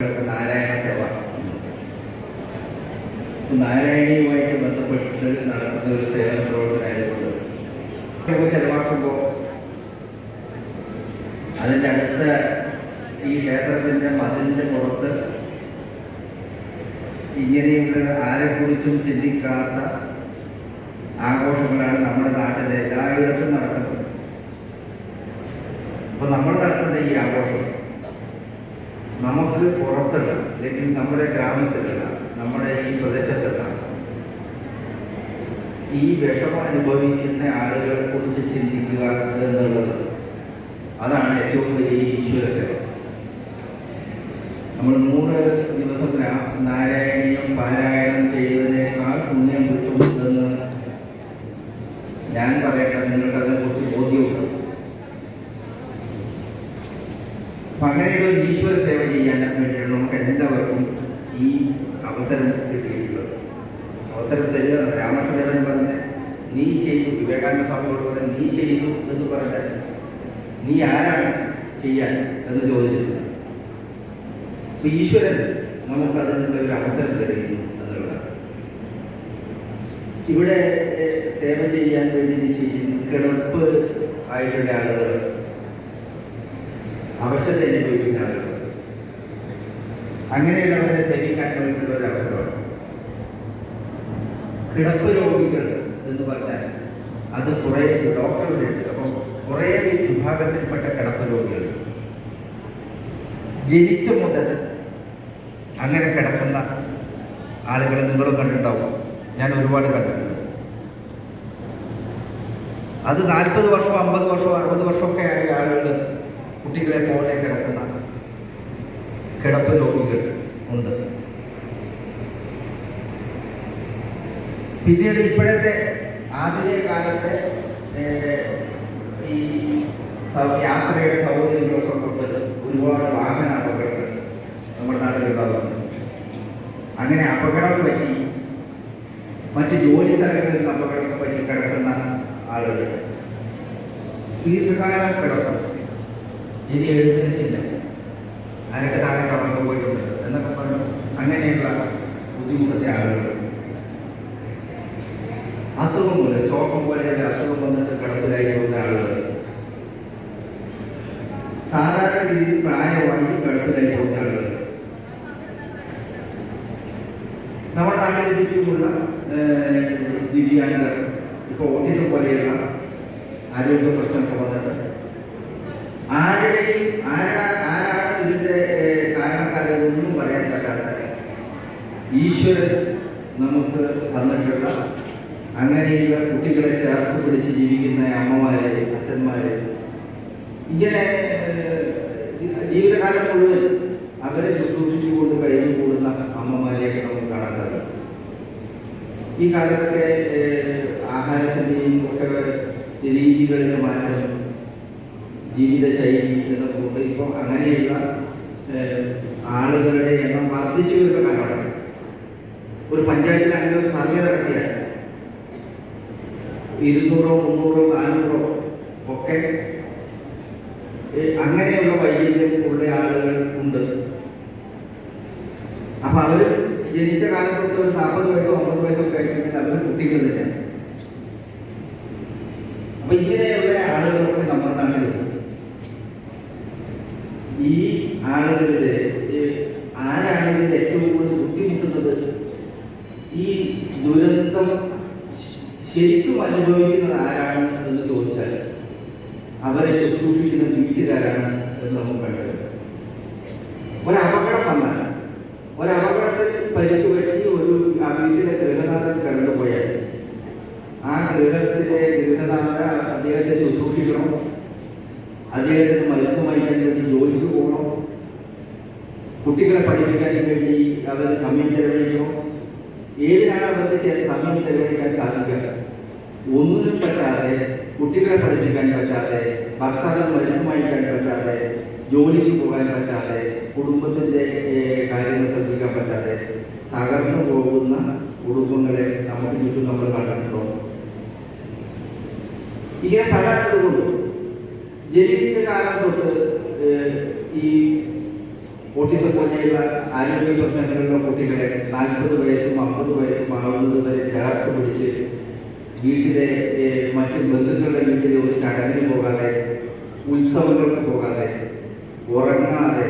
നാരായണ സേവ നാരായണീയവുമായിട്ട് ബന്ധപ്പെട്ടിട്ട് നടത്തുന്ന ഒരു സേവന പ്രവർത്തനമായതുകൊണ്ട് ചെലവാക്കുമ്പോൾ അതിൻ്റെ അടുത്ത ഈ ക്ഷേത്രത്തിൻ്റെ മതിലിൻ്റെ പുറത്ത് ഇങ്ങനെയുള്ള ആരെക്കുറിച്ചും ചിന്തിക്കാത്ത ആഘോഷങ്ങളാണ് നമ്മുടെ നാട്ടിലെ എല്ലായിടത്തും നടക്കുന്നത്. അപ്പോൾ നമ്മൾ നടത്തുന്ന ഈ ആഘോഷം നമുക്ക് പുറത്തുള്ള അല്ലെങ്കിൽ നമ്മുടെ ഗ്രാമത്തിലുള്ള നമ്മുടെ ഈ പ്രദേശത്തുള്ള ഈ വിഷമം അനുഭവിക്കുന്ന ആളുകളെ കുറിച്ച് ചിന്തിക്കുക എന്നുള്ളത് അതാണ് ഏറ്റവും വലിയ ഈശ്വരസേവ. നമ്മൾ 100 ദിവസം നാരായണീയം പാരായണം ചെയ്തതിനേക്കാൾ പുണ്യം കിട്ടും എന്ന് ഞാൻ പറയട്ടെ, നിങ്ങൾക്ക് അതിനെക്കുറിച്ച് ബോധ്യമുണ്ട്. അപ്പം അങ്ങനെയുള്ള ഒരു ഈശ്വര സേവ ചെയ്യാൻ വേണ്ടിയാണ് നമുക്ക് എല്ലാവർക്കും ഈ അവസരം കിട്ടിയിട്ടുള്ളത്. അവസരം തരിക. രാമകൃഷ്ണദേവൻ പറഞ്ഞ് നീ ചെയ്തു, വിവേകാനന്ദ സ്വാമിയോട് പറഞ്ഞ് നീ ചെയ്തു എന്ന് പറഞ്ഞാൽ നീ ആരാണ് ചെയ്യാൻ എന്ന് ചോദിച്ചിട്ടുണ്ട്. അപ്പം ഈശ്വരൻ നമുക്കതിനുള്ള ഒരു അവസരം തരുന്നു എന്നുള്ളതാണ്. ഇവിടെ സേവ ചെയ്യാൻ വേണ്ടി നിശ്ചയിക്കുന്ന കിടപ്പ് ആയിട്ടുള്ള ആളുകൾ, അവശത അനുഭവിക്കുന്ന ആളുകൾ, അങ്ങനെയുള്ളവരെ സേവിക്കാൻ വേണ്ടിയിട്ടുള്ള ഒരു അവസരമാണ്. കിടപ്പ് രോഗികൾ എന്ന് പറഞ്ഞാൽ അത് കുറേ ഡോക്ടറുകളുണ്ട്. അപ്പം കുറേ വിഭാഗത്തിൽപ്പെട്ട കിടപ്പ് രോഗികൾ ജനിച്ച മുതൽ അങ്ങനെ കിടക്കുന്ന ആളുകളെ നിങ്ങളും കണ്ടിട്ടുണ്ടാവും. ഞാൻ ഒരുപാട് കണ്ടിട്ടുണ്ട്. അത് 40 വർഷമോ 50 വർഷമോ 60 വർഷമൊക്കെ ആയ ആളുകൾ, കുട്ടികളെ പോലെ കിടക്കുന്ന കിടപ്പ് രോഗികൾ ഉണ്ട്. പിന്നീട് ഇപ്പോഴത്തെ ആധുനിക കാലത്തെ ഈ യാത്രയുടെ സൗകര്യങ്ങളൊക്കെ കൊണ്ട് ഒരുപാട് വാഹന അപകടങ്ങൾ നമ്മുടെ നാട്ടിലുണ്ടാകുന്നു. അങ്ങനെ അപകടം പറ്റി മറ്റ് ജോലി സ്ഥലങ്ങളിൽ നിന്ന് അപകടം പറ്റി കിടക്കുന്ന ആളുകൾ ദീർഘകാലം കിടക്കും, ഇനി എഴുന്നേൽക്കില്ല, അതിനൊക്കെ താഴെ കറങ്ങി പോയിട്ടുണ്ട് എന്നൊക്കെ പറഞ്ഞു അങ്ങനെയുള്ള ബുദ്ധിമുട്ടുന്ന ആളുകൾ, അസുഖം പോലെ സ്റ്റോക്ക് പോലെയുള്ള അസുഖം വന്നിട്ട് കിടപ്പിലായി പോകുന്ന ആളുകൾ, സാധാരണ രീതിയിൽ പ്രായമായി കിടപ്പിലായി പോകുന്ന ആളുകൾ, നമ്മുടെ നാട്ടിൽ ചുറ്റുമുള്ള ദിവ്യാംഗർ, ഇപ്പോൾ ഓട്ടിസം പോലെയുള്ള ആരോഗ്യ പ്രശ്നമൊക്കെ വന്നിട്ട് ആരാണ് ഇതിൻ്റെ കാരണക്കാരൊന്നും പറയാൻ പറ്റാത്ത ഈശ്വരൻ നമുക്ക് തന്നിട്ടുള്ള അങ്ങനെയുള്ള കുട്ടികളെ ചേർത്ത് പിടിച്ച് ജീവിക്കുന്ന അമ്മമാരെ, അച്ഛന്മാരെ, ഇങ്ങനെ ജീവിതകാലം മുഴുവൻ അവരെ ശുശ്രൂഷിച്ചുകൊണ്ട് കഴിഞ്ഞു കൂടുന്ന അമ്മമാരെയൊക്കെ നമുക്ക് കാണാൻ സാധിക്കും. ഈ കാലത്തൊക്കെ ആഹാരത്തിൻ്റെയും ഒക്കെ രീതികളിൽ മാറ്റം, ജീവിതശൈലി എന്നൊക്കെ കൊണ്ട് ഇപ്പോൾ അങ്ങനെയുള്ള ആളുകളുടെ എണ്ണം വർദ്ധിച്ചു വരുന്ന കാലമാണ്. ഒരു പഞ്ചായത്തിൽ അങ്ങനെ ഒരു സർവേ നടത്തിയാൽ 200, 300, 400 ഒക്കെ അങ്ങനെയുള്ള വൈകല്യം ഉള്ള ആളുകൾ ഉണ്ട്. അപ്പം അവർ ജനിച്ച കാലത്തൊട്ട് ഒരു 40 വയസ്സോ 50 വയസ്സോ കഴിക്കുമെങ്കിൽ അവർ കുട്ടികൾ തന്നെയാണ്. അപ്പം ഇങ്ങനെയുള്ള ആളുകളൊക്കെ നമ്മുടെ നാട്ടിലുണ്ട്. ഈ ആളുകളിൽ ആരാണ് ഇതിൽ ഏറ്റവും കൂടുതൽ ബുദ്ധിമുട്ടുന്നത്? ഈ ദുരന്തം ശരിക്കും അനുഭവിക്കുന്നത് ആരാണ് എന്ന് ചോദിച്ചാൽ അവരെ ശുശ്രൂഷിക്കുന്ന വീട്ടുകാരാണ് എന്ന് നമുക്ക് കണ്ടത്. ഒരപകടം വന്നാൽ, ഒരപകടത്തിൽ പരിക്ക് പറ്റി ഒരു ആ വീട്ടിലെ ഗൃഹനാഥൻ കടന്നുപോയാൽ ആ ഗൃഹത്തിലെ ഗൃഹനാഥ അദ്ദേഹത്തെ ശുശ്രൂഷിക്കണം, അദ്ദേഹത്തിന് മരുന്ന് വാങ്ങിക്കാൻ വേണ്ടി ജോലിക്ക് പോകണം, കുട്ടികളെ പഠിപ്പിക്കാൻ വേണ്ടി അവർ സമയം ചെലവഴിക്കണം. ഏതിനാണ് അവർക്ക് സമയം ചെലവഴിക്കാൻ സാധിക്കുക? ഒന്നിനും പറ്റാതെ, കുട്ടികളെ പഠിപ്പിക്കാൻ പറ്റാതെ, ഭർത്താവിന് മരുന്ന് വാങ്ങിക്കാൻ പറ്റാതെ, ജോലിക്ക് പോകാൻ പറ്റാതെ, കുടുംബത്തിൻ്റെ കാര്യങ്ങൾ ശ്രദ്ധിക്കാൻ പറ്റാതെ തകർന്നു പോകുന്ന കുടുംബങ്ങളെ നമുക്ക് ചുറ്റും നമ്മൾ കണ്ടിട്ടുണ്ടോ? ഇങ്ങനെ പലതുകൊണ്ടും ജനിച്ച കാലം തൊട്ട് ഈ ഓട്ടിസം പോലെയുള്ള ആരോഗ്യ പ്രശ്നങ്ങളുള്ള കുട്ടികളെ 40 വയസ്സും 50 വയസ്സും ആവുന്നത് വരെ ചേർത്ത് പിടിച്ച് വീട്ടിലെ മറ്റ് ബന്ധുക്കളുടെ വീട്ടിൽ ഒരു ചടങ്ങിന് പോകാതെ, ഉത്സവങ്ങൾക്ക് പോകാതെ, ഉറങ്ങാതെ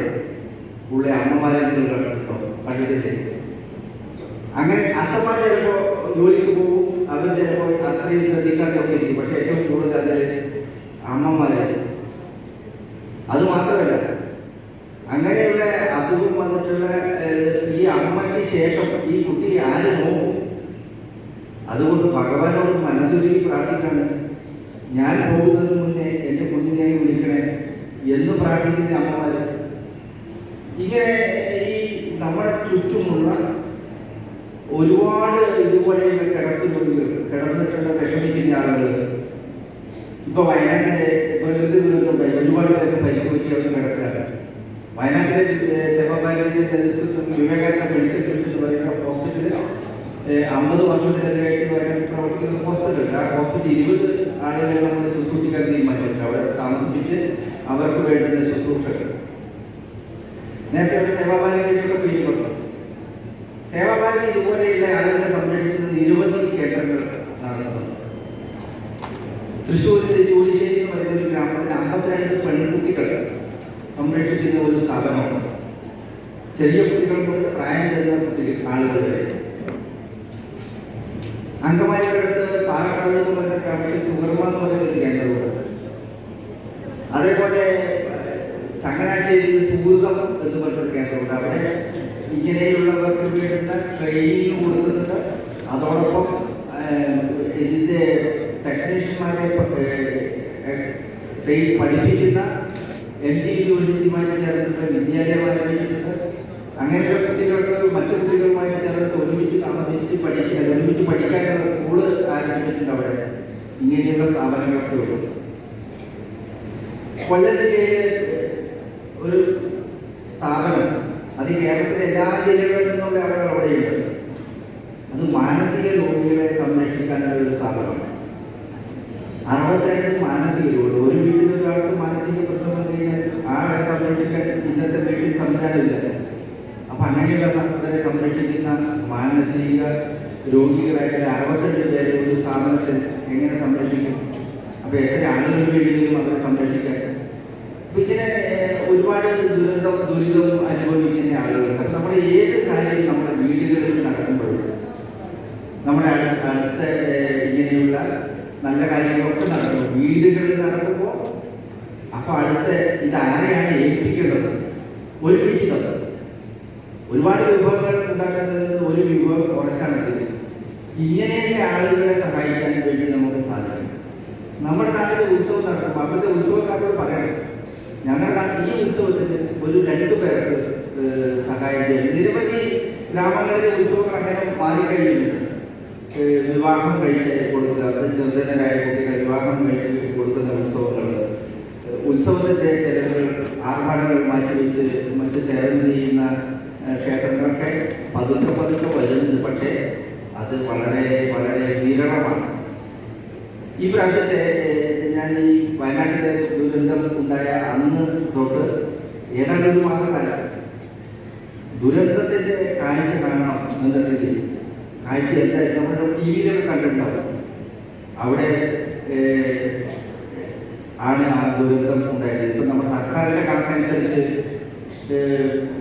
ഉള്ള അമ്മമാരെ കണ്ടിട്ടില്ലേ? അങ്ങനെ അച്ഛന്മാർ ചിലപ്പോൾ ജോലിക്ക് പോകും, അവർ ചിലപ്പോൾ അത്രയും ശ്രദ്ധിക്കാതൊക്കെ ഇരിക്കും. പക്ഷെ ഏറ്റവും കൂടുതൽ അതിൽ അമ്മമാരെ. അത് മാത്രമല്ല, അങ്ങനെയുള്ള അസുഖം വന്നിട്ടുള്ള ഈ അമ്മയ്ക്ക് ശേഷം ഈ കുട്ടി ആര് നോക്കും? അതുകൊണ്ട് ഭഗവാനോട് മനസ്സൊരുക്കി പ്രാർത്ഥിക്കാണ്. ഞാൻ പോകുന്നതിന് മുന്നേ എൻ്റെ കുഞ്ഞിനെ വിളിക്കണേ എന്ന് പ്രാർത്ഥിക്കുന്ന അമ്മമാര്. ഇങ്ങനെ ഈ നമ്മുടെ ചുറ്റുമുള്ള ഒരുപാട് ഇതുപോലെയുള്ള കിടന്നിട്ടുള്ള വിഷമിക്കുന്ന ആളുകൾ. ഇപ്പൊ വയനാട്ടിലെ പ്രകൃതി ദുരന്തമുണ്ടായി, ഒരുപാട് പേർക്ക് പരിക്കുപറ്റി അവർ കിടക്കുകയാണ്. വയനാട്ടിലെ സെബാബാലിന്റെ നേതൃത്വത്തിൽ വിവേകാനന്ദ മെഡിക്കൽ മിഷൻ എന്ന് പറയുന്ന ഹോസ്പിറ്റലിൽ 50 വർഷത്തിലധികമായിട്ട് വയനാട്ടിൽ പ്രവർത്തിക്കുന്ന ഹോസ്പിറ്റലുണ്ട്. ആ ഹോസ്പിറ്റൽ 20 ആളുകളെ നമ്മൾ ശുശ്രൂഷിക്കാൻ തീരുമാനിച്ചിട്ടുണ്ട്. അവിടെ താമസിപ്പിച്ച് അവർക്ക് വേണ്ടുന്ന ശുശ്രൂഷകൾ. നേരത്തെ അവിടെ സേവാഭാരതിയൊക്കെ പിരിപ്പെട്ടു. സേവാഭാരതി ഇതുപോലെയുള്ള ആളുകളെ സംരക്ഷിക്കുന്ന നിരവധി കേന്ദ്രങ്ങൾ നടത്തുന്നുണ്ട്. തൃശ്ശൂരിലെ ജോലിശ്ശേരി എന്ന് പറയുന്ന ഒരു ഗ്രാമത്തിൽ 52 പെൺകുട്ടികൾ സംരക്ഷിക്കുന്ന ഒരു സ്ഥാപനമാണ്. ചെറിയ കുട്ടികൾ കൊണ്ട് പ്രായം ചെന്ന കുട്ടികൾ ആളുകൾ വരെ. അങ്കമാലിയുടെ അടുത്ത് പാലക്കാട് എന്ന് പറയുന്ന ഗ്രാമത്തിൽ സുഗർമ എന്ന് പറയുന്ന ഒരു കേന്ദ്രമുണ്ട്. അതേപോലെ ചങ്ങനാശ്ശേരിയിൽ സുഹൃതം എന്ന് പറഞ്ഞൊരു കേന്ദ്രമുണ്ട്. അവിടെ ഇങ്ങനെയുള്ളവർക്ക് വേണ്ടുന്ന ട്രെയിനിങ് കൊടുക്കുന്നുണ്ട്. അതോടൊപ്പം ഇതിൻ്റെ ടെക്നീഷ്യന്മാരെ പഠിപ്പിക്കുന്ന MG യൂണിവേഴ്സിറ്റിയുമായിട്ട് ചേർന്നിട്ട് വിദ്യാലയം ആരംഭിച്ചിട്ടുണ്ട്. അങ്ങനെയുള്ള കുട്ടികൾക്ക് മറ്റു കുട്ടികളുമായിട്ട് ചേർന്നിട്ട് ഒരുമിച്ച് താമസിച്ച് പഠിക്കാനുള്ള സ്കൂള് ആരംഭിച്ചിട്ടുണ്ട്. അവിടെ ഇങ്ങനെയുള്ള സ്ഥാപനങ്ങളൊക്കെ ഉള്ളൂ. കൊല്ലം ജില്ലയിലെ ഒരു സ്ഥാപനം, അത് കേരളത്തിലെ എല്ലാ ജില്ലകളിൽ നിന്നുള്ള ആളുകൾ അവിടെയുണ്ട്. അത് മാനസിക രോഗികളെ സംരക്ഷിക്കാനുള്ള ഒരു സ്ഥാപനമാണ്. 62 മാനസിക രോഗികൾ. ഒരു വീട്ടിൽ ഒരാൾക്ക് മാനസിക പ്രശ്നം വന്നു കഴിഞ്ഞാൽ ആളെ സംരക്ഷിക്കാൻ ഇന്നത്തെ വീട്ടിൽ സംവിധാനമില്ല. അപ്പൊ അങ്ങനെയുള്ളവരെ സംരക്ഷിക്കുന്ന മാനസിക രോഗികളായിട്ട് 62 പേരെ ഒരു സ്ഥാപനത്തിൽ എങ്ങനെ സംരക്ഷിക്കും? അപ്പൊ എത്ര ആളുകൾ വേണ്ടിയും അവരെ സംരക്ഷിക്കാൻ. അപ്പൊ ഇങ്ങനെ ഒരുപാട് ദുരിതം അനുഭവിക്കുന്ന ആളുകളുണ്ട്. അപ്പൊ നമ്മുടെ ഏത് കാര്യം നമ്മുടെ വീടുകളിൽ നടക്കുമ്പോഴും, നമ്മുടെ അടുത്ത ഇങ്ങനെയുള്ള നല്ല കാര്യങ്ങളൊക്കെ നടക്കും. വീടുകളിൽ നടക്കുമ്പോൾ അപ്പൊ അടുത്ത ഇതാരെയാണ് ഏൽപ്പിക്കേണ്ടത്? ഒരു വിഹിതം. ഒരുപാട് വിഭവങ്ങൾ ഉണ്ടാക്കുന്നത് ഒരു വിഭവം കുറച്ചാണ്. ഇങ്ങനെയുള്ള ആളുകളെ സഹായിക്കാൻ വേണ്ടി നമുക്ക് സാധിക്കും. നമ്മുടെ നാട്ടിൽ ഉത്സവം നടക്കുമ്പോൾ അവിടുത്തെ ഉത്സവക്കാരോട് പറയണം, ഞങ്ങളുടെ നാട്ടിൽ ഈ ഉത്സവത്തിന് ഒരു 2 പേർക്ക് സഹായിക്കാൻ. നിരവധി ഗ്രാമങ്ങളിലെ ഉത്സവങ്ങൾ അങ്ങനെ മാറിക്കഴിഞ്ഞിട്ടുണ്ട്. വിവാഹം കഴിച്ച് കൊടുക്കുക, നിർധനരായ കുട്ടികളെ വിവാഹം കഴിച്ച് കൊടുക്കുന്ന ഉത്സവങ്ങൾ, ഉത്സവത്തിൻ്റെ ചെലവുകൾ ആർഭാടങ്ങൾ മാറ്റിവെച്ച് മറ്റ് സേവനം ചെയ്യുന്ന ക്ഷേത്രങ്ങളൊക്കെ പതുക്കെ വരുന്നുണ്ട്. പക്ഷേ അത് വളരെ വളരെ വിരളമാണ്. ഈ പ്രാവശ്യത്തെ ഞാൻ ഈ വയനാട്ടിലെ ദുരന്തം ഉണ്ടായ അന്ന് തൊട്ട് ഏതാണ്ട് 1 മാസക്കാലം ദുരന്തത്തിൻ്റെ കാഴ്ച കാണണം എന്നുണ്ടെങ്കിൽ കാഴ്ച എന്താ നമ്മുടെ TV-യിലൊക്കെ കണ്ടിട്ടുണ്ടാവും. അവിടെ ആണ് ആ ദുരന്തം ഉണ്ടായത്. ഇപ്പം നമ്മുടെ സർക്കാരിൻ്റെ കണക്കനുസരിച്ച്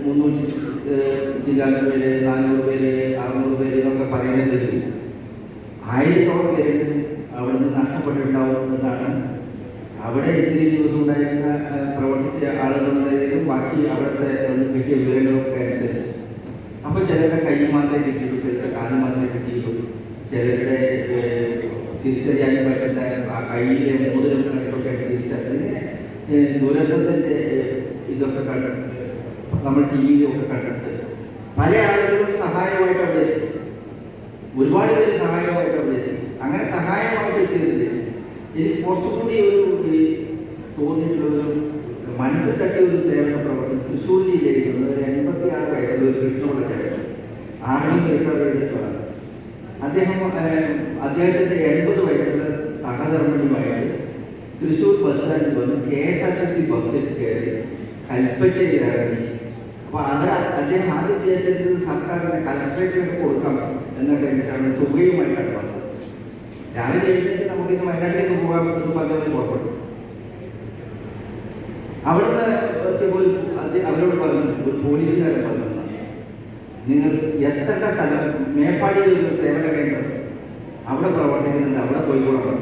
300 ചില്ലാൻ പേര്, 400 പേര്, 600 പേര് എന്നൊക്കെ പറയുന്നത് 1000-ഓളം പേര് അവിടുന്ന് നഷ്ടപ്പെട്ടിട്ടുണ്ടാവും എന്നാണ്. അവിടെ ഇത്തിരി ദിവസം ഉണ്ടായിരുന്ന പ്രവർത്തിച്ച ആളുകളുണ്ടായതിനും ബാക്കി അവിടുത്തെ കിട്ടിയ വിവരങ്ങളൊക്കെ അനുസരിച്ച്. അപ്പോൾ ചിലരുടെ കൈ മാത്രമേ കിട്ടിയുള്ളൂ, ചിലരുടെ കാല് മാത്രമേ കിട്ടിയുള്ളൂ, ചിലരുടെ തിരിച്ചറിയാൻ പറ്റുന്ന ആ കൈയിലെ മോതിരങ്ങളൊക്കെ തിരിച്ചറിഞ്ഞ് ദുരന്തത്തിൻ്റെ ഇതൊക്കെ കണ്ടിട്ട് നമ്മൾ TV-യിലൊക്കെ കണ്ടിട്ട് പല ആളുകളും സഹായമായിട്ട് അവിടെ എത്തി. ഒരുപാട് പേര് സഹായമായിട്ട് അവിടെ എത്തി. അങ്ങനെ സഹായമായിട്ട് എത്തിയതിൽ എനിക്ക് കുറച്ചുകൂടി ഒരു തോന്നിയിട്ടുള്ളൊരു മനസ്സിൽ തട്ടിയ ഒരു സേവന പ്രവർത്തനം തൃശ്ശൂർ ജില്ലയിൽ 86 വയസ്സുള്ള ഒരു കൃഷ്ണപിള്ള ചേട്ടൻ, ആർമി റിട്ടയർഡാണ്. അദ്ദേഹത്തിൻ്റെ 80 വയസ്സുള്ള സഹധർമ്മിണിയുമായിട്ട് തൃശ്ശൂർ ബസ് സ്റ്റാൻഡിൽ വന്ന് KSRTC ബസ്സിൽ കയറി കൽപ്പറ്റയിൽ ഇറങ്ങി അപ്പോൾ അത് അദ്ദേഹം ആദ്യം വിചാരിച്ചിരുന്നത് സർക്കാരിന് കളക്ടറേറ്റിനൊക്കെ കൊടുക്കാം എന്നൊക്കെ കഴിഞ്ഞിട്ടാണ് തുകയുമായിട്ടാണ് വന്നത്. രാവിലെ എഴുന്നേറ്റ് നമുക്കിന്ന് വയനാട്ടിലേക്ക് പോകാൻ എന്ന് പറഞ്ഞവർ പുറപ്പെട്ടു. അവിടുന്ന് അവരോട് പറഞ്ഞു, ഒരു പോലീസുകാരൻ പറഞ്ഞു, നിങ്ങൾ എത്തേണ്ട സ്ഥലം മേപ്പാടിയിൽ ഒരു സേവന കേന്ദ്രം അവിടെ പ്രവർത്തിക്കുന്നുണ്ട്, അവിടെ പോയിക്കോളാം.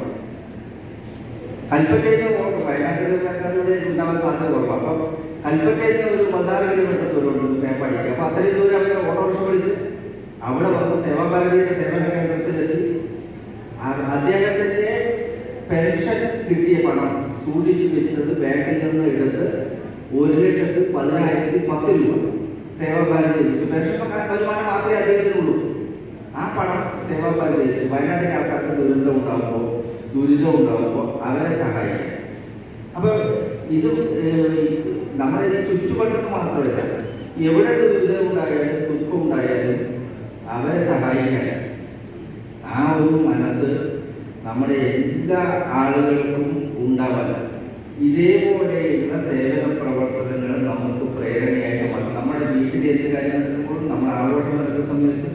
കൽപ്പറ്റയിൽ നിന്ന് വയനാട്ടിൽ ഉണ്ടാവാൻ സാധ്യത കുറവാണ്. അപ്പം കൽപ്പറ്റയിൽ നിന്ന് ഒരു 16 കിലോമീറ്റർ ദൂരമുണ്ട് മേപ്പാടിക്ക്. അപ്പോൾ അത്രയും ദൂരം അവർ ഓട്ടോറിക്ഷ വിളിച്ച് അവിടെ വന്ന് സേവാഭാരതിയുടെ സേവന കേന്ദ്രത്തിലെത്തി. അദ്ദേഹത്തിൻ്റെ പെൻഷൻ കിട്ടിയ പണം സൂക്ഷിച്ചു വെച്ചത് ബാങ്കിൽ നിന്ന് എടുത്ത് 1,10,10 രൂപ സേവാഭാരതി വെച്ചു. പെൻഷൻ വരുമാനം മാത്രമേ അദ്ദേഹത്തിനുള്ളൂ. ആ പണം സേവാഭാരതി വയനാട്ടിലെ ആൾക്കാർക്ക് ദുരന്തം ഉണ്ടാകുമ്പോൾ അവരെ സഹായിക്കുക. അപ്പോൾ ഇത് നമ്മുടെ ഈ ചുറ്റുവട്ടത്ത് മാത്രമല്ല, എവിടെ ദുരിതം ഉണ്ടായാലും ദുഃഖം ഉണ്ടായാലും അവരെ സഹായിക്കാൻ ആ ഒരു മനസ്സ് നമ്മുടെ എല്ലാ ആളുകൾക്കും ഉണ്ടാവാൻ ഇതേപോലെയുള്ള സേവന പ്രവർത്തനങ്ങൾ നമുക്ക് പ്രേരണയായിട്ട് മാറും. നമ്മുടെ വീട്ടിൽ എന്ത് കാര്യം നടക്കുമ്പോഴും, നമ്മൾ ആഘോഷം നടക്കുന്ന സമയത്ത്,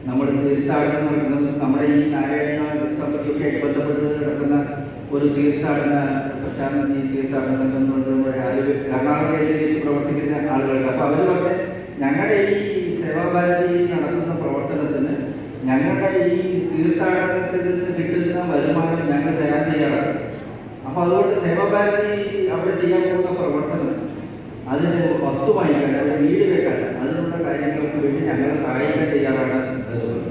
നമ്മൾ തീർത്ഥാടനം നടക്കുന്നത്, നമ്മുടെ ഈ നാരായണ സമിതിയൊക്കെ ബന്ധപ്പെട്ട് നടക്കുന്ന ഒരു തീർത്ഥാടന പ്രശാന്തി തീർത്ഥാടന സംഘം നമ്മുടെ കർണാടകയിലേക്ക് പ്രവർത്തിക്കുന്ന ആളുകളുണ്ട്. അപ്പോൾ അവർ പറഞ്ഞ ഞങ്ങളുടെ ഈ സേവാഭാരതി നടത്തുന്ന പ്രവർത്തനത്തിന് ഞങ്ങളുടെ ഈ തീർത്ഥാടനത്തിൽ നിന്ന് കിട്ടുന്ന വരുമാനം ഞങ്ങൾ തരാൻ തയ്യാറാണ്. അപ്പോൾ അതുകൊണ്ട് സേവാഭാരതി അവിടെ ചെയ്യാൻ പോകുന്ന പ്രവർത്തനം, അതിന് വസ്തു വാങ്ങിക്കാൻ, അവിടെ വീട് വെക്കാൻ, അതിനുള്ള കാര്യങ്ങൾക്ക് വേണ്ടി ഞങ്ങളെ സഹായിക്കാൻ തയ്യാറാണ് എന്നുള്ളത്.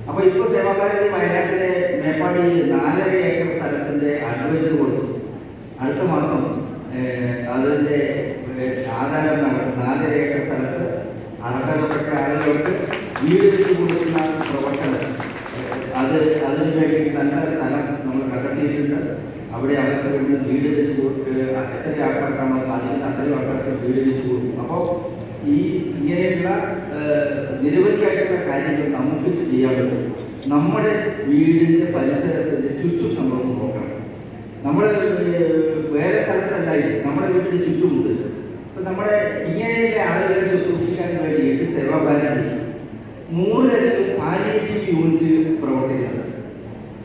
അപ്പോൾ ഇപ്പോൾ സേവാഭാരതി വയനാട്ടിലെ മേപ്പാടിയിൽ 4.5 ഏക്കർ സ്ഥലത്തിൻ്റെ അഡ്വൈസ് കൊടുത്തു. അടുത്ത മാസം അതിൻ്റെ ആധാരം നടക്കും. 4.5 ഏക്കർ സ്ഥലത്ത് അർഹതപ്പെട്ട ആളുകൾക്ക് വീട് വെച്ച് കൊടുക്കുന്ന പ്രവർത്തനം, അതിന് വേണ്ടി നല്ല സ്ഥലം നമ്മൾ കണ്ടെത്തിയിട്ടുണ്ട്. അവിടെ അവർക്ക് വേണ്ടി വീട് വെച്ച് എത്ര ആൾക്കാർക്കാണോ സാധിക്കുന്നത് അത്രയും ആൾക്കാർക്ക് വീട് വെച്ച് കൊടുക്കും. അപ്പോൾ ഇങ്ങനെയുള്ള നിരവധിയായിട്ടുള്ള കാര്യങ്ങൾ നമുക്ക് ചെയ്യാൻ പറ്റും. നമ്മുടെ വീടിൻ്റെ പരിസരത്തിൻ്റെ ചുറ്റും നമ്മളൊന്ന് നോക്കണം. നമ്മൾ വേറെ സ്ഥലത്തല്ലായി നമ്മുടെ വീടിൻ്റെ ചുറ്റുമുണ്ട്. അപ്പം നമ്മുടെ ഇങ്ങനെയുള്ള ആളുകളെ ശുശ്രൂഷിക്കാൻ വേണ്ടിയിട്ട് സേവാഭാരതി 100-ലധികം പാലിയേറ്റീവ് യൂണിറ്റ് പ്രവർത്തിക്കുന്നത്.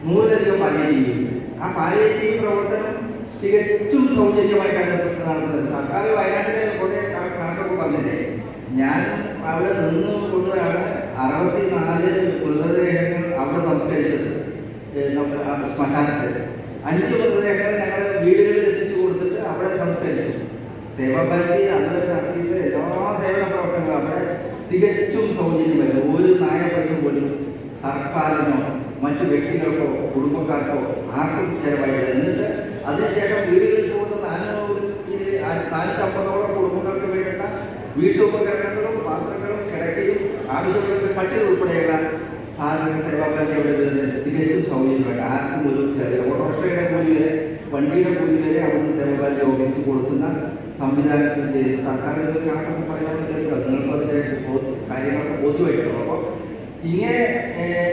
100-ലധികം പാലിയേറ്റീവ് യൂണിറ്റ്. ആ പാലിയേറ്റീവ് പ്രവർത്തനം തികച്ചും സൗജന്യമായിട്ടാണ് നടത്തുന്നത്. സർക്കാർ വയനാട്ടിലെ കുറേ കണക്കൊക്കെ പറഞ്ഞില്ലേ, ഞാൻ അവിടെ നിന്നുകൊണ്ടാണ് 64 മൃതദേഹങ്ങൾ അവിടെ സംസ്കരിച്ചത്. ശ്മശാനത്തിൽ 5 മൃതദേഹങ്ങൾ ഞങ്ങൾ വീടുകളിൽ എത്തിച്ചു കൊടുത്തിട്ട് അവിടെ സംസ്കരിച്ചു. സേവാഭാരതി അതുവരെ നടത്തിയിട്ട് എല്ലാ സേവന പ്രവർത്തനങ്ങളും അവിടെ തികച്ചും സൗജന്യമായിരുന്നു. ഒരു നായപൈസ പോലും സർക്കാരിനോ മറ്റു വ്യക്തികൾക്കോ കുടുംബക്കാർക്കോ ആർക്കും ചിലവായില്ല. എന്നിട്ട് അതിനുശേഷം വീടുകളിൽ പോകുന്ന 450ഓളം കുടുംബങ്ങൾക്ക് വേണ്ട വീട്ടുപകരണങ്ങളും പാത്രങ്ങളും കിടക്കയും ആവശ്യമുള്ള കട്ടിൽ ഉൾപ്പെടെയുള്ള സാധനങ്ങൾ സേവാഭാരതി അവിടെ വരുന്നത് തികച്ചും സൗകര്യമായിട്ട്. ആർക്കും ഒരു ഓട്ടോറിക്ഷയുടെ കൂലി വരെ, വണ്ടിയുടെ കൂലി വരെ അവിടുന്ന് സേവാഭാരതി ഓഫീസിൽ കൊടുക്കുന്ന സംവിധാനത്തിൽ ചെയ്ത് സർക്കാരിൻ്റെ കണക്കൊക്കെ പറയാൻ പറ്റില്ല. നിങ്ങൾക്ക് അതിൻ്റെ കാര്യങ്ങളൊക്കെ ബോധ്യമായിട്ടുള്ളൂ. അപ്പോൾ ഇങ്ങനെ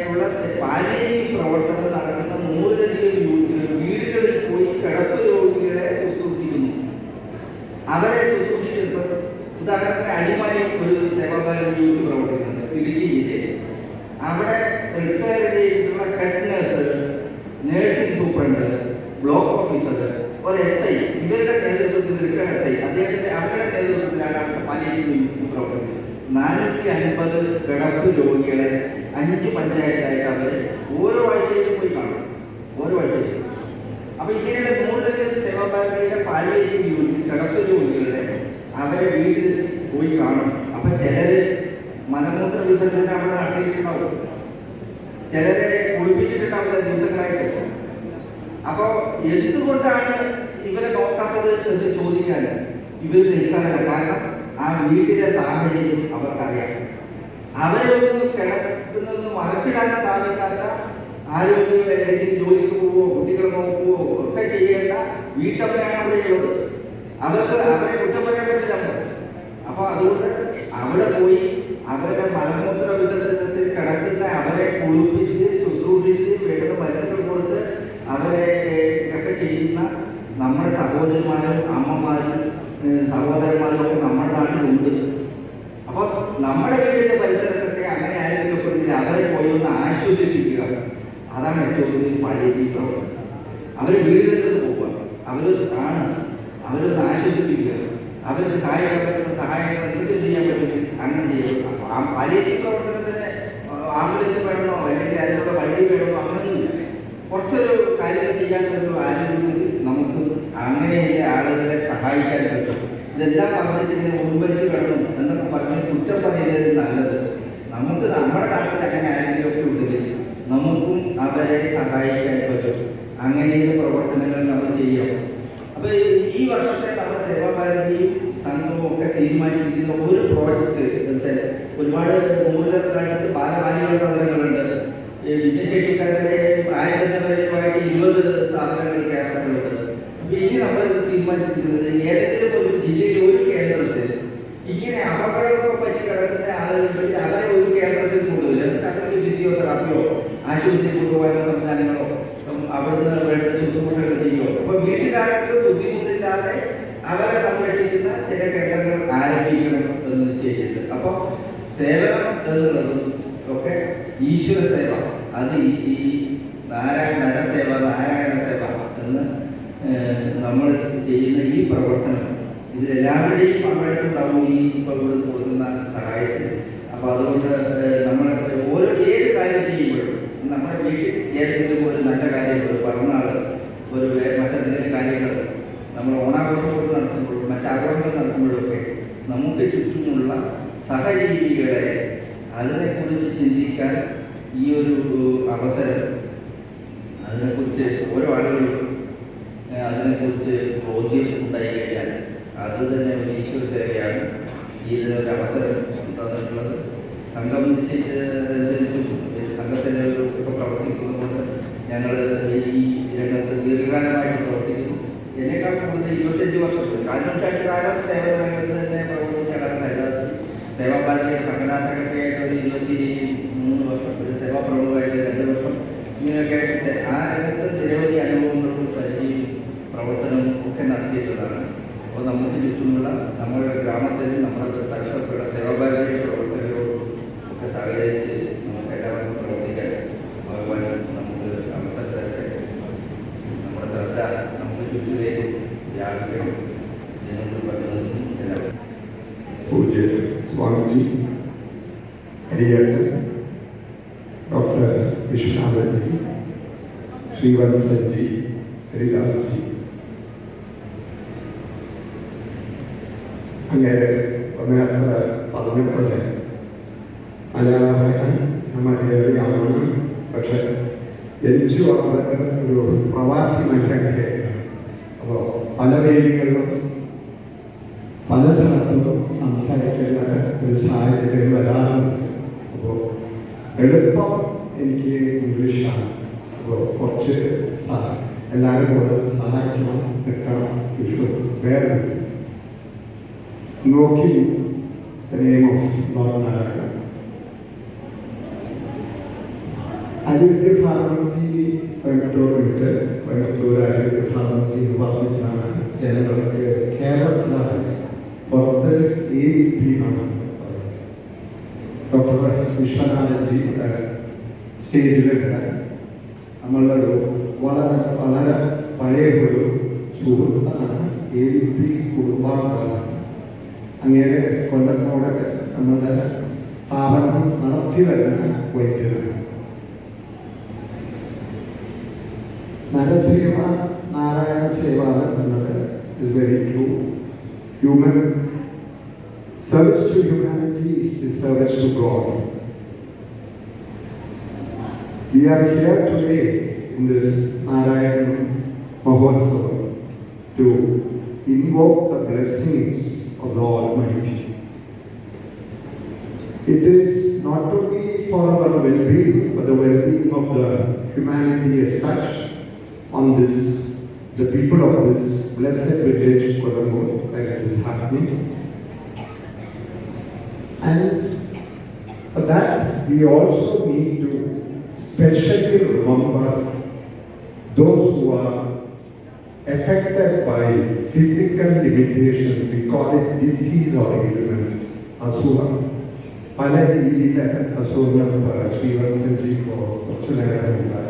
ഉള്ള പാലിയേറ്റീവ് പ്രവർത്തനം നടക്കുന്ന 100-ലധികം യൂണിറ്റുകൾ വീടുകളിൽ പോയി കിടപ്പ് രോഗികളെ ശുശ്രൂഷിക്കുന്നു. അവരെ ശുശ്രൂഷിക്കുന്നത് ഉദാഹരണത്തിന് അടിമാലി ഒരു സേവാഭാരതി യൂണിറ്റ് പ്രവർത്തിക്കുന്നുണ്ട് ഇടുക്കി ജില്ലയിൽ. അവിടെ റിട്ടയർ ചെയ്തിട്ടുള്ള head nurse, nursing superintendent, block officer, ഒരു SI, ഇവരുടെ നേതൃത്വത്തിൽ റിട്ടയർഡ് SI അവരുടെ നേതൃത്വത്തിലാണ് അവിടുത്തെ പാലിയേറ്റീവ് യൂണിറ്റ് പ്രവർത്തിക്കുന്നത്. 450 കിടപ്പ് രോഗികളെ 5 പഞ്ചായത്തായിട്ട് അവർ ഓരോ ആഴ്ചയിലും പോയി കാണും. ഓരോ ആഴ്ചയിലും. അപ്പോൾ ഇങ്ങനെയുള്ള 100-ലധികം സേവാഭാരതിയുടെ പാലിയേറ്റീവ് യൂണിറ്റ് കിടപ്പ് രോഗികളെ അവരെ വീട്ടിൽ പോയി കാണും. അപ്പം ചിലർ മലമൂത്ര വിസർജനം അവിടെ നടത്തിയിട്ടുണ്ടാവും, ചിലരെ കുളിപ്പിച്ചിട്ടുണ്ടാവുന്ന ദിവസങ്ങളായിട്ട്. അപ്പോൾ എന്തുകൊണ്ടാണ് ഇവരെ നോക്കാത്തത് എന്ന് ചോദിക്കാൻ ഇവർ നിൽക്കാറില്ല. കാരണം ആ വീട്ടിലെ സാഹചര്യം അവർക്കറിയാം. അവരെ ഒന്ന് കിടക്കുന്നത് മറച്ചിടാൻ സാധിക്കാത്ത, ആരോഗ്യം അല്ലെങ്കിൽ ജോലിക്ക് പോവുകയോ കുട്ടികളെ നോക്കുകയോ ഒക്കെ ചെയ്യേണ്ട വീട്ടമ്മയാണ് അവിടെയുള്ളത്. അവരെ കുറ്റം പറയാൻ പറ്റില്ല. അപ്പോൾ അതുകൊണ്ട് അവിടെ പോയി അവരുടെ മലമൂത്ര വിസർജനത്തിൽ കിടക്കുന്ന അവരെ കുളിപ്പിച്ച് ശുശ്രൂഷിച്ച് വേണ്ട മരുന്നുകൾ കൊടുത്ത് അവരെ ഒക്കെ ചെയ്യുന്ന നമ്മുടെ സഹോദരിമാരും അമ്മമാരും സഹോദരന്മാരും ഒക്കെ നമ്മുടെ നാട്ടിലുണ്ട്. നമ്മുടെ വീടിൻ്റെ പരിസരത്തൊക്കെ അങ്ങനെ ആരെങ്കിലും ഒക്കെ ഉണ്ടെങ്കിൽ അവരെ പോയി ഒന്ന് ആശ്വസിപ്പിക്കുക. അതാണ് ഏറ്റവും കൂടുതൽ പാലിയേറ്റീവ് പ്രവർത്തനം. അവർ വീടുകളിൽ നിന്ന് പോവുക, അവരൊന്ന് ആശ്വസിപ്പിക്കുക, അവർക്ക് സഹായങ്ങൾ എന്തൊക്കെ ചെയ്യാൻ പറ്റും അങ്ങനെ ചെയ്യുക. ആ പാലിയേറ്റീവ് പ്രവർത്തനത്തിന് ആംബുലൻസ് വേണമെന്നോ അല്ലെങ്കിൽ അതിനുള്ള വഴി വേണമെന്നോ അങ്ങനെയില്ല. കുറച്ചൊരു കാര്യങ്ങൾ ചെയ്യാനൊരു ആരോഗ്യത്തിൽ നമുക്ക് അങ്ങനെയുള്ള ആളുകളെ സഹായിക്കാൻ പറ്റും. ഇതെല്ലാം പറഞ്ഞിട്ട് ഇങ്ങനെ മുൻപരിച്ച് കിടന്നു എന്നൊക്കെ പറഞ്ഞ് കുറ്റം പറയുന്നത് നല്ലത്. നമുക്ക് നമ്മുടെ നാട്ടിൽ അങ്ങനെ ആരെങ്കിലുമൊക്കെ ഉണ്ടെങ്കിൽ നമുക്കും അവരെ സഹായിക്കാൻ പറ്റും. അങ്ങനെയുള്ള പ്രവർത്തനങ്ങൾ നമ്മൾ ചെയ്യണം. അപ്പോൾ ഈ വർഷത്തെ നമ്മുടെ സേവാഭാരതിയും സംഘവും ഒക്കെ തീരുമാനിച്ചിരിക്കുന്ന ഒരു പ്രോജക്റ്റ് വെച്ചാൽ ഒരുപാട് കൂടുതലായിട്ട് ബാലബാലിക സദനങ്ങളുണ്ട്. ഭിന്നശേഷിക്കാരുടെ പ്രായബന്ധപരമായിട്ട് 20 സ്ഥാപനങ്ങൾ കേരളത്തിലുണ്ട്. അപ്പോൾ ഇനി നമ്മൾ തീരുമാനിച്ചിരിക്കുന്നത് ഏതെങ്കിലും ഒരു ജില്ലയിൽ ഒരു കേന്ദ്രത്തിൽ ഇങ്ങനെ അപകടമൊക്കെ പറ്റി കിടക്കുന്ന ആളുകൾ അവരെ ഒരു കേന്ദ്രത്തിൽ കൊണ്ടുവരും. അവർക്ക് ഫിസിയോതെറാപ്പിയോ ആശുപത്രിയിൽ കൊണ്ടുപോകാനുള്ള സംവിധാനങ്ങളോ അവിടുന്ന് വേണ്ട ശുശ്രൂഷകൾ ചെയ്യുമോ. അപ്പോൾ വീട്ടുകാർക്ക് ബുദ്ധിമുട്ടില്ലാതെ അവരെ സംരക്ഷിക്കുന്ന ചില കേന്ദ്രങ്ങൾ ആരംഭിക്കണം എന്ന് നിശ്ചയിച്ചിട്ടുണ്ട്. അപ്പോൾ സേവനം എന്നുള്ളതും ഒക്കെ ഈശ്വര സേവ, അത് ഈ നരസേവ നാരായണ സേവ എന്ന് നമ്മൾ ചെയ്യുന്ന ഈ പ്രവർത്തനം ഇതിലെല്ലാവരുടെയും പങ്കാളിത്തമുണ്ടാവും ഈ ഇപ്പോൾ കൊടുക്കുന്ന സഹായത്തിന്. അപ്പോൾ അതുകൊണ്ട് നമ്മൾ ഏത് കാര്യം ചെയ്യുമ്പോഴും നമ്മുടെ വീട്ടിൽ ഏതെങ്കിലും ഒരു നല്ല കാര്യങ്ങൾ, പിറന്നാൾ, ഒരു മറ്റെന്തെങ്കിലും കാര്യങ്ങൾ, നമ്മൾ ഓണാഘോഷങ്ങൾ നടത്തുമ്പോഴും മറ്റാഘോഷങ്ങൾ നടത്തുമ്പോഴൊക്കെ നമുക്ക് ചുറ്റുമുള്ള സഹജീവികളെ അതിനെക്കുറിച്ച് ചിന്തിക്കാൻ ഈ ഒരു അവസരം, അതിനെക്കുറിച്ച് ഓരോ ആളുകളും അതിനെക്കുറിച്ച് ബോധ്യം ഉണ്ടായി കഴിഞ്ഞാൽ അത് തന്നെ ഒരു ഈശ്വര സേവയാണ്. ഇതിനൊരു അവസരം തന്നിട്ടുള്ളത് സംഘം നിശ്ചയിച്ചതനുസരിച്ചും സംഘത്തിൻ്റെ ഒക്കെ പ്രവർത്തിക്കുന്നതുകൊണ്ട് ഞങ്ങൾ ഈ രംഗത്ത് ദീർഘകാലമായിട്ട് പ്രവർത്തിക്കുന്നു. എന്നേക്കാൾ കൂടുതൽ 25 വർഷത്തിൽ 15 കാലം സേവന രംഗത്ത് തന്നെ പ്രവർത്തിച്ചാണ് ഹരിദാസ്. സേവാഭാരതിയുടെ സംഘടനാ സെക്രട്ടറിയായിട്ട് ഒരു 23 വർഷം, ഒരു സേവാപ്രമുഖമായിട്ട് 2 വർഷം, ഇങ്ങനെയൊക്കെ ആയിട്ട് ആ രംഗത്ത് നിരവധി അനുഭവങ്ങളും പരിചയം പ്രവർത്തനവും ഒക്കെ നടത്തിയിട്ടുള്ളതാണ്. അപ്പോൾ നമുക്ക് ചുറ്റുമുള്ള നമ്മുടെ ഗ്രാമത്തിൽ നമ്മുടെ സ്ഥലത്തൊക്കെയുള്ള സേവാഭാരതിയുടെ പ്രവർത്തകരോടും ഒക്കെ സഹകരിച്ച് നമുക്ക് എല്ലാവർക്കും പ്രവർത്തിക്കാൻ ഭഗവാൻ നമുക്ക് അവസരം തരട്ടെ. നമ്മുടെ ശ്രദ്ധ നമുക്ക് ചുറ്റിലേക്ക് വ്യാപിക്കണം എന്ന് പറയുന്നത് എല്ലാവരും. പൂജ്യ സ്വാമിജി, ഹരിയാട്ട്, ഡോക്ടർ വിശ്വനാഥൻജി, ശ്രീവത്സൻജി, ഹരിദാസ്ജി, അങ്ങനെ പറഞ്ഞപ്പോൾ മലയാളമായി മലയാളിയാണ്. പക്ഷെ ജനിച്ചു വളർന്നത് ഒരു പ്രവാസി മലയാളിയായിരുന്നു. അപ്പോൾ പല വേദികളിലും പല സ്ഥലത്തും സംസാരിക്കേണ്ട ഒരു സാഹചര്യം വരാറുണ്ട്. അപ്പോൾ എളുപ്പം എനിക്ക് ഇംഗ്ലീഷാണ്. അപ്പോൾ കുറച്ച് എല്ലാവരും കൂടെ സഹായിക്കണം, നിൽക്കണം, വേറെ നോക്കി the name of Lord Narayana. Ayurveda pharmacy Coimbatore Ayurveda pharmacy എന്ന് പറഞ്ഞിട്ടാണ് ജനങ്ങൾക്ക് കേരളത്തിലാണ് പുറത്ത് AVP ആണ് പറയുന്നത്. ഡോക്ടർ വിശ്വനാഥൻജി സ്റ്റേജിലുണ്ട്. നമ്മളൊരു വളരെ വളരെ പഴയ ഒരു സുഹൃത്താണ്. AVP കുടുംബാംഗമാണ്. അങ്ങനെ കൊല്ലത്തോടെ നമ്മളുടെ സ്ഥാപനം നടത്തി വരുന്ന വൈദ്യരാണ്. നരസേവ നാരായണ സേവ എന്നത് is very true. Human service to humanity is service to God. We are here today in this Narayana Mahotsav to invoke the blessings of the Almighty. It is not only for our well-being, but the well-being of the humanity as such on this, the people of this blessed village, Colombo, like it is happening. And for that, we also need to specially remember those who are affected by physical limitations. We call it disease or ailment, asura. പല രീതിയിലെ അസുഖങ്ങൾ ശ്രീവത്സൻജി ഇപ്പോൾ കുറച്ച് നേരം മുമ്പ്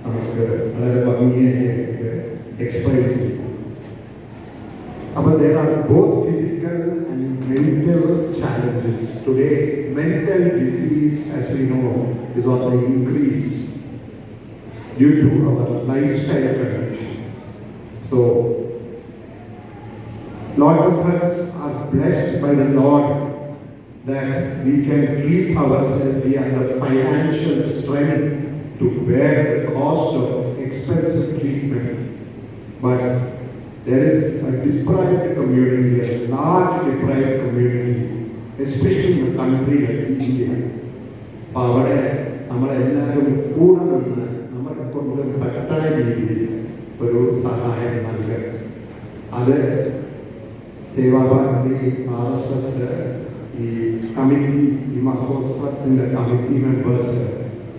നമുക്ക് വളരെ ഭംഗിയായി എക്സ്പ്ലെയിൻ ചെയ്തു. അപ്പോൾ there are both physical and mental challenges. Today, mental disease, as we know, is on the increase due to our lifestyle conditions. So, lot of us are blessed by the Lord that we can keep ourselves, we have the financial strength to bear the cost of expensive treatment. But there is a deprived community, a large deprived community, especially in a country like India. അപ്പോൾ അവിടെ നമ്മളെല്ലാവരും കൂടെ നിന്ന് നമ്മളെ കൊണ്ട് പറ്റുന്ന രീതിയിൽ ഒരു സഹായം നൽകുക. അത് സേവാഭാരതി RSS ഈ കമ്മിറ്റി, ഈ മഹോത്സവത്തിൻ്റെ കമ്മിറ്റി മെമ്പേഴ്സ്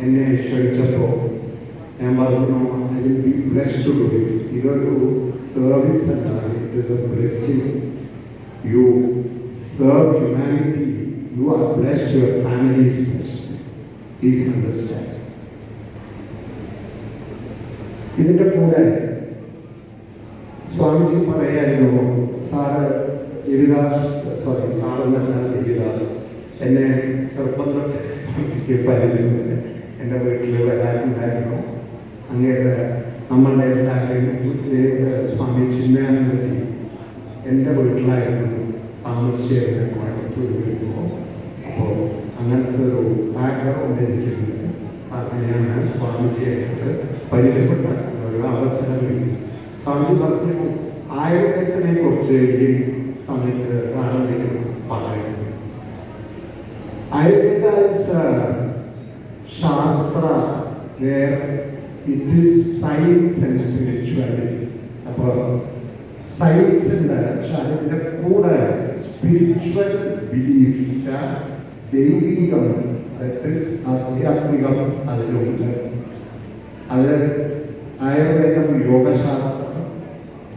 എന്നെ ക്ഷണിച്ചപ്പോൾ ഞാൻ പറഞ്ഞു, I will be blessed to do it. ഇതൊരു സർവീസ് അല്ല, it is a blessing. You serve humanity, you are blessed, your family is blessed. Please understand. ഇതിൻ്റെ കൂടെ സ്വാമിജി പറയായിരുന്നു, സാറ് ദേവിദാസ് എന്നെ ചെറുപ്പം തൊട്ട് സ്വാമിക്ക് പരിചയമില്ല, എൻ്റെ വീട്ടിൽ വരാറുണ്ടായിരുന്നു. അങ്ങനെ നമ്മളുടെ എല്ലാവരും സ്വാമി ചിന്മയാനന്ദജി എൻ്റെ വീട്ടിലായിരുന്നു താമസിച്ചിരുന്നത് കോയമ്പത്തൂർ വരുമ്പോൾ. അപ്പോൾ അങ്ങനത്തെ ഒരു ബാക്ക്ഗ്രൗണ്ട് എനിക്കുണ്ട്. അങ്ങനെയാണ് സ്വാമിജിയായിട്ട് പരിചയപ്പെട്ട ഒരു അവസരം കിട്ടി. സ്വാമിജി പറഞ്ഞു, ആയുർവേദത്തിനെ കുറിച്ച് ഈ സമയത്ത് സാറിന് പറയുന്നു. Ayurveda is a Shastra where it is science and spirituality. അപ്പോൾ സയൻസിൻ്റെ പക്ഷെ അതിൻ്റെ കൂടെ സ്പിരിച്വൽ ബിലീഫ്, ദൈവികം, ആധ്യാത്മികം അതിലുണ്ട്. അത് ആയുർവേദം, യോഗശാസ്ത്രം,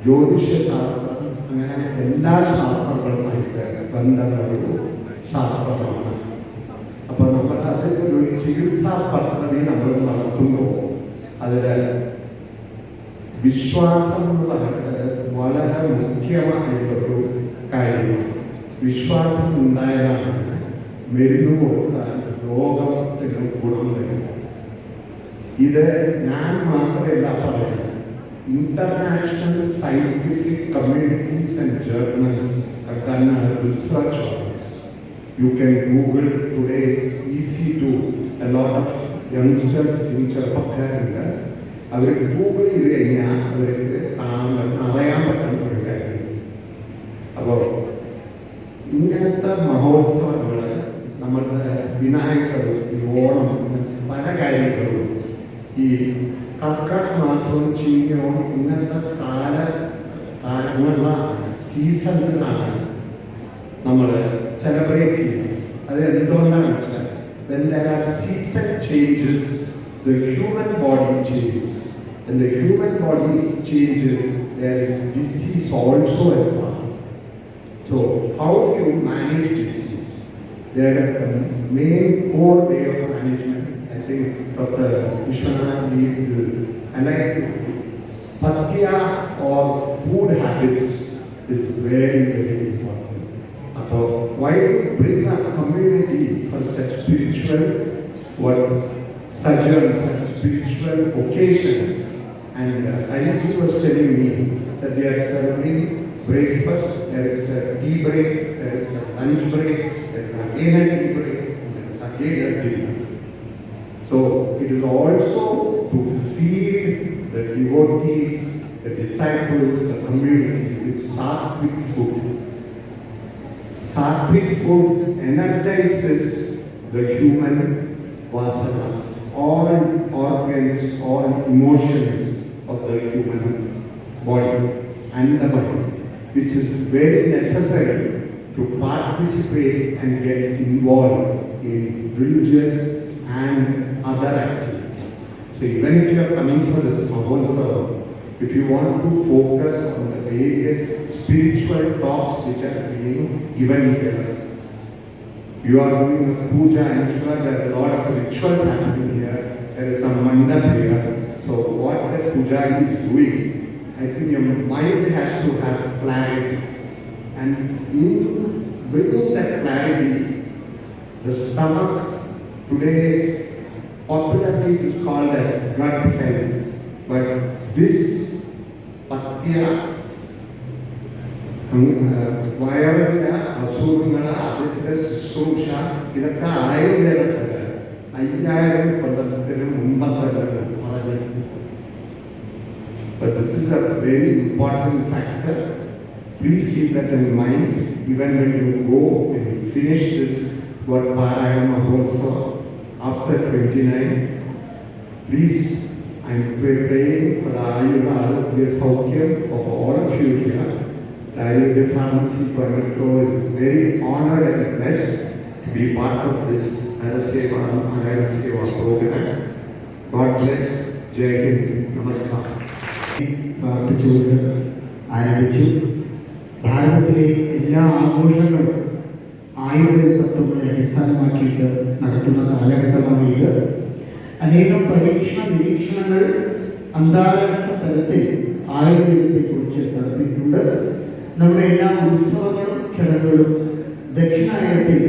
ജ്യോതിഷശാസ്ത്രം, അങ്ങനെ എല്ലാ ശാസ്ത്രങ്ങളുമായിട്ട് ബന്ധമുള്ളൊരു ശാസ്ത്രമാണ്. അപ്പോൾ നമ്മൾ അതിൻ്റെ ഒരു ചികിത്സാ പദ്ധതി നമ്മൾ നടത്തുമ്പോൾ അതിൽ വിശ്വാസം എന്ന് പറയുന്നത് വളരെ മുഖ്യമായിട്ടൊരു കാര്യമാണ്. വിശ്വാസം ഉണ്ടായാലാണ് മരുന്ന് കൊടുത്താൽ രോഗത്തിന് ഗുണം വരും. ഇത് ഞാൻ മാത്രമല്ല പറയുന്നത്, international scientific communities and journals have done research on this. You can Google today, it's easy to, a lot of youngsters in ചെറുപ്പക്കാരുണ്ട്, അവർ ഗൂഗിൾ ചെയ്ത് കഴിഞ്ഞാൽ അവർക്ക് അറിയാൻ പറ്റുന്ന ഒരു കാര്യം. അപ്പോൾ ഇങ്ങനത്തെ മഹോത്സവങ്ങൾ നമ്മളുടെ വിനായക ചതുർത്ഥി, ഓണം, പല കാര്യങ്ങളും ഈ കർക്കിടക മാസവും ചിങ്ങവും ഇങ്ങനത്തെ കാലങ്ങളിലാണ്, സീസൺസിലാണ് നമ്മൾ സെലിബ്രേറ്റ് ചെയ്യുന്നത്. അത് എന്തുകൊണ്ടാണ് വെച്ചാൽ when there are season changes, the human body changes. When the human body changes, there is disease also as well. So how do you manage disease? There are the main core way of management. I think Dr. Vishwanath will highlight Pathya or food habits is very, very important. So why do you bring a community for such spiritual sojourns and spiritual occasions? And Ayuji was telling me that they are serving breakfast, there is a tea break, there is a lunch break, there is again a tea break, and there is again a dinner. So it is also to feed the devotees, the disciples, the community with sattvic food. Sattvic food energizes the human vasanas, all organs, all emotions of the human body and the mind, which is very necessary to participate and get involved in religious and other activities. So even if you are coming for this Mahotsav, if you want to focus on the various spiritual talks which are being given here, You are doing a puja. I'm sure there are a lot of rituals happening here. There is some mandap here. So what the puja is doing, I think your mind has to have clarity. And in bringing that clarity, the stomach today popularly is called as gut health. But this patya വയറിൻ്റെ അസുഖങ്ങൾ അതിൻ്റെ ശുശ്രൂഷ ഇതൊക്കെ ആയുർവേദത്തിൽ 5000 കൊല്ലത്തിന് മുമ്പത്തെ പറഞ്ഞിട്ടുണ്ട്. But this is a very important factor. Please keep that in mind even when you go and you finish this what Parayana also after 29. Please, I am praying for the Ayurveda Arogya Saukyam of all of you here. The Ayurveda Pharmacy Coimbatore is very honored and blessed to be part of this Naraseva program. God bless. Jai Hind. Namaskar. പ്രാർത്ഥിച്ചുകൊണ്ട് ആരംഭിച്ചു. ഭാരതത്തിലെ എല്ലാ ആഘോഷങ്ങളും ആയുർവേദ തത്വങ്ങളെ അടിസ്ഥാനമാക്കിയിട്ട് നടത്തുന്ന കാലഘട്ടമാണ് ഇത്. അനേകം പരീക്ഷണ നിരീക്ഷണങ്ങൾ അന്താരാഷ്ട്ര തലത്തിൽ ആയുർവേദത്തെക്കുറിച്ച് നടത്തിയിട്ടുണ്ട്. നമ്മുടെ എല്ലാ ഉത്സവങ്ങളും ചടങ്ങുകളും ദക്ഷിണായനത്തിൽ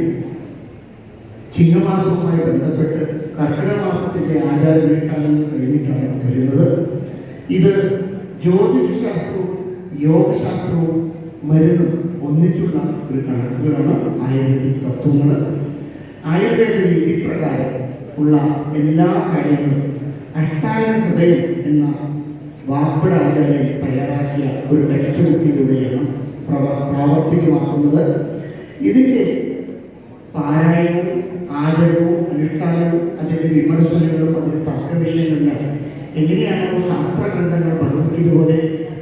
ചിങ്ങമാസവുമായി ബന്ധപ്പെട്ട് കർക്കിടക മാസത്തിൻ്റെ ആചാരനേക്കാലങ്ങൾ കഴിഞ്ഞിട്ടാണ് വരുന്നത്. ഇത് ജ്യോതിഷശാസ്ത്രവും യോഗശാസ്ത്രവും മരുന്നും ഒന്നിച്ചുള്ള ഒരു കണക്കുകളാണ് ആയുർവേദിക് തത്വങ്ങൾ. ആയുർവേദ വിധിപ്രകാരം ഉള്ള എല്ലാ കാര്യങ്ങളും അഷ്ടാംഗ ഹൃദയം എന്ന വാപ്പട ആചാര്യൻ തയ്യാറാക്കിയ ഒരു ടെക്സ്റ്റ് ബുക്കിലൂടെയാണ് പ്രാവർത്തികമാക്കുന്നത്. ഇതിൻ്റെ പാരായണവും ആചരണവും അനുഷ്ഠാനവും അതിൻ്റെ വിമർശനങ്ങളും അതിൻ്റെ തർക്ക വിഷയങ്ങളെല്ലാം എങ്ങനെയാണോ ശാസ്ത്രഗ്രന്ഥങ്ങൾ പഠിപ്പിച്ചതുപോലെ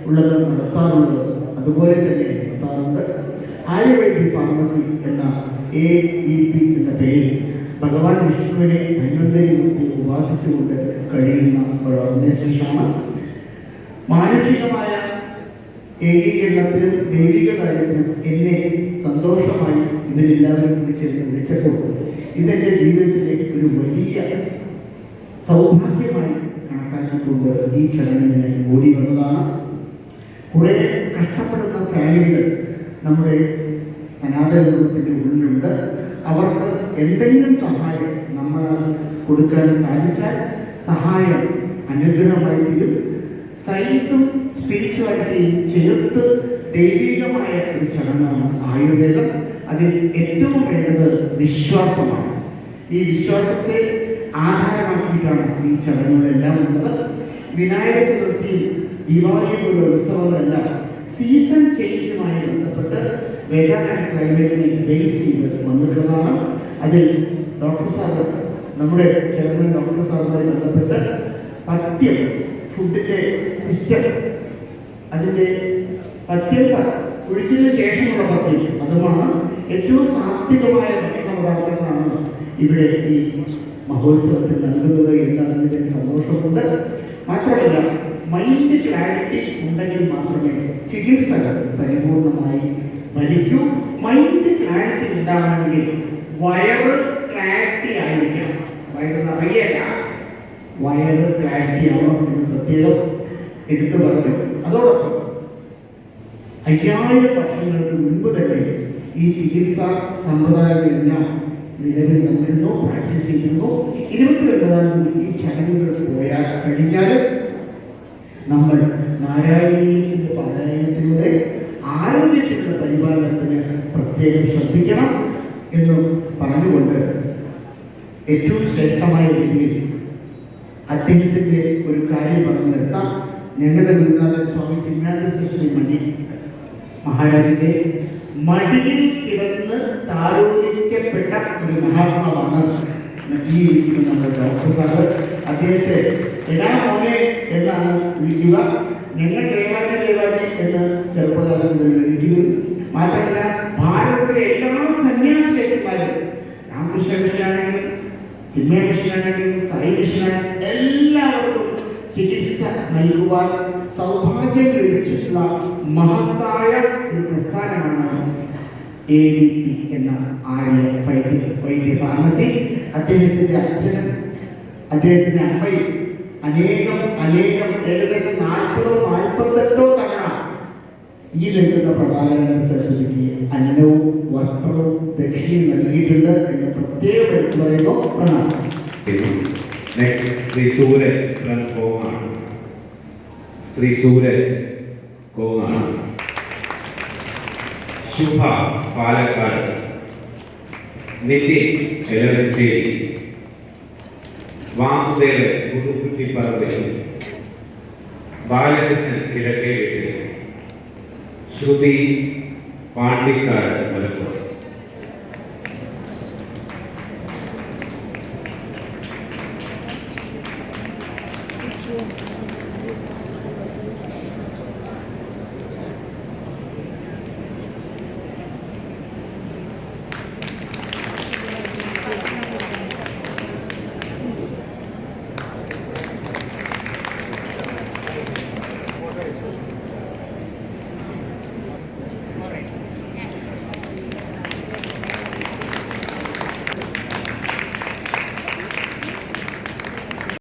ഉള്ളത് നടത്താറുള്ളത് അതുപോലെ തന്നെ നടത്താറുണ്ട്. ആയുർവേദിക് ഫാർമസി എന്ന AVP എന്ന പേരിൽ ഭഗവാൻ വിഷ്ണുവിനെ ധന്വന്തരി ഉപാസിച്ചുകൊണ്ട് കഴിയുന്ന ഒരു ഓർഗനൈസേഷനാണ്. മാനസികമായ ഏകീകരണത്തിനും ദൈവിക കാര്യത്തിനും എന്നെ സന്തോഷമായി ഇവരെല്ലാവരും വിളിച്ചപ്പോൾ ഇതെൻ്റെ ജീവിതത്തിലെ ഒരു വലിയ സൗഭാഗ്യമായി കണക്കാക്കിക്കൊണ്ട് ഈ ചടങ്ങിന് ഓടി വന്നതാണ്. കുറേ കഷ്ടപ്പെടുന്ന ഫാമിലികൾ നമ്മുടെ സനാതന ധർമ്മത്തിൻ്റെ ഉള്ളിലുണ്ട്. അവർക്ക് എന്തെങ്കിലും സഹായം നമ്മളാൽ കൊടുക്കാൻ സാധിച്ചാൽ സഹായം അനുഗ്രഹമായി തീരും. സയൻസും സ്പിരിച്വാലിറ്റിയും ചേർത്ത് ദൈവികമായ ഒരു ചടങ്ങാണ് ആയുർവേദം. അതിൽ ഏറ്റവും വേണ്ടത് വിശ്വാസമാണ്. ഈ വിശ്വാസത്തെ ആധാരമാക്കിയിട്ടാണ് ഈ ചടങ്ങുകളെല്ലാം ഉള്ളത്. വിനായക ചതുർത്ഥി, ദീപാവലി പോലുള്ള ഉത്സവങ്ങളെല്ലാം സീസൺ ചേഞ്ചുമായി ബന്ധപ്പെട്ട് വെതർ ആൻഡ് ക്ലൈമറ്റിനെ ബേസ് ചെയ്ത് വന്നിട്ടുള്ളതാണ്. അതിൽ ഡോക്ടർ സാറ്, നമ്മുടെ ചെയർമാൻ ഡോക്ടർ സാറുമായി ബന്ധപ്പെട്ട് പഥ്യം, ഫുഡിൻ്റെ സിസ്റ്റം, അതിൻ്റെ പഥ്യം കുഴിച്ചതിന് ശേഷമുള്ള പഥ്യം, അതുമാണ് ഏറ്റവും സാത്വികമായ ഭക്ഷണ പദാർത്ഥങ്ങളാണ് ഇവിടെ ഈ മഹോത്സവത്തിൽ നൽകുന്നത് എന്നതിൻ്റെ സന്തോഷമുണ്ട്. മാത്രമല്ല, മൈൻഡ് ക്ലാരിറ്റി ഉണ്ടെങ്കിൽ മാത്രമേ ചികിത്സകൾ പരിപൂർണമായി ഫലിക്കൂ. മൈൻഡ് ക്ലാരിറ്റി ഉണ്ടാവണമെങ്കിൽ വയറ് ക്ലാരിറ്റി ആയിരിക്കണം. വയറ് നിറയല്ല, വയറ് ക്ലാരിറ്റി ആവണം എന്ന് പ്രത്യേകം എടുത്തു പറഞ്ഞു. അതോടൊപ്പം 5000 വർഷങ്ങൾക്ക് മുൻപ് തന്നെ ഈ ചികിത്സാ സമ്പ്രദായങ്ങളെല്ലാം നിലവിൽ വന്നിരുന്നു, പ്രാക്ടീസ് ചെയ്തിരുന്നു. 29-ാം തീയതി ഈ ചടങ്ങുകൾ കഴിഞ്ഞാൽ നമ്മൾ നാരായണീയത്തിൻ്റെ പാരായണത്തിലൂടെ ആരോഗ്യത്തിൻ്റെ പരിപാലനത്തിന് പ്രത്യേകം ശ്രദ്ധിക്കണം എന്ന് പറഞ്ഞുകൊണ്ട് ഏറ്റവും ശ്രേഷ്ഠമായ രീതിയിൽ അദ്ദേഹത്തിൻ്റെ ഒരു കാര്യം പറഞ്ഞു നിർത്താം. ഞങ്ങളുടെ ഗുരുനാഥൻ സ്വാമി ചിന്മയാനന്ദ മടി മഹാരാജന്റെ മടിയിൽ കിടന്ന് താലോലിക്കപ്പെട്ട ഒരു മഹാത്മാവാണ് ഈ നമ്മുടെ ഡോക്ടർ സാറ്. അദ്ദേഹത്തെ എടാ മോനെ എന്നാണ് വിളിക്കുക. ഞങ്ങൾ ദേവാജി എന്ന് ചെറുപ്പകാലം മുതൽ വിളിക്കുന്നത്. മാത്രമല്ല, ഭാരതത്തിലെ എല്ലാ സന്യാസിമാരും, രാമകൃഷ്ണ മിഷനാണെങ്കിലും ചിന്മയ മിഷനാണെങ്കിലും സായി മിഷനാണെങ്കിലും എല്ലാവർക്കും ചികിത്സ നൽകുവാൻ സൗഭാഗ്യം ലഭിച്ചിട്ടുള്ള മഹത്തായ ഒരു പ്രസ്ഥാനമാണ് AVP എന്ന ആര്യ വൈദ്യ ഫാർമസി. അദ്ദേഹത്തിൻ്റെ അച്ഛനും അദ്ദേഹത്തിൻ്റെ അമ്മയും അനേകം ഏകദേശം 40-48 തവണ ഈ നിൽക്കുന്ന പ്രഭാകരൻ സരസ്വതിക്ക് അന്നവും വസ്ത്രവും ദക്ഷിണയും നൽകിയിട്ടുണ്ട് എന്ന് പ്രത്യേകം എടുത്തു പറയുന്നു. പ്രണാമം. Next Shri Suraj from Kongad. ശ്രീ സൂരജ് കോങ്ങാട്. ശുഭ പാലക്കാട്. നിതിൻ എലവഞ്ചേരി. വാസുദേവൻ പുതുക്കുറ്റിപ്പറമ്പിൽ. ബാലകൃഷ്ണൻ കിഴക്കേ വീട്ടിൽ. ശ്രുതി പാണ്ടിക്കാട് മലപ്പുറം.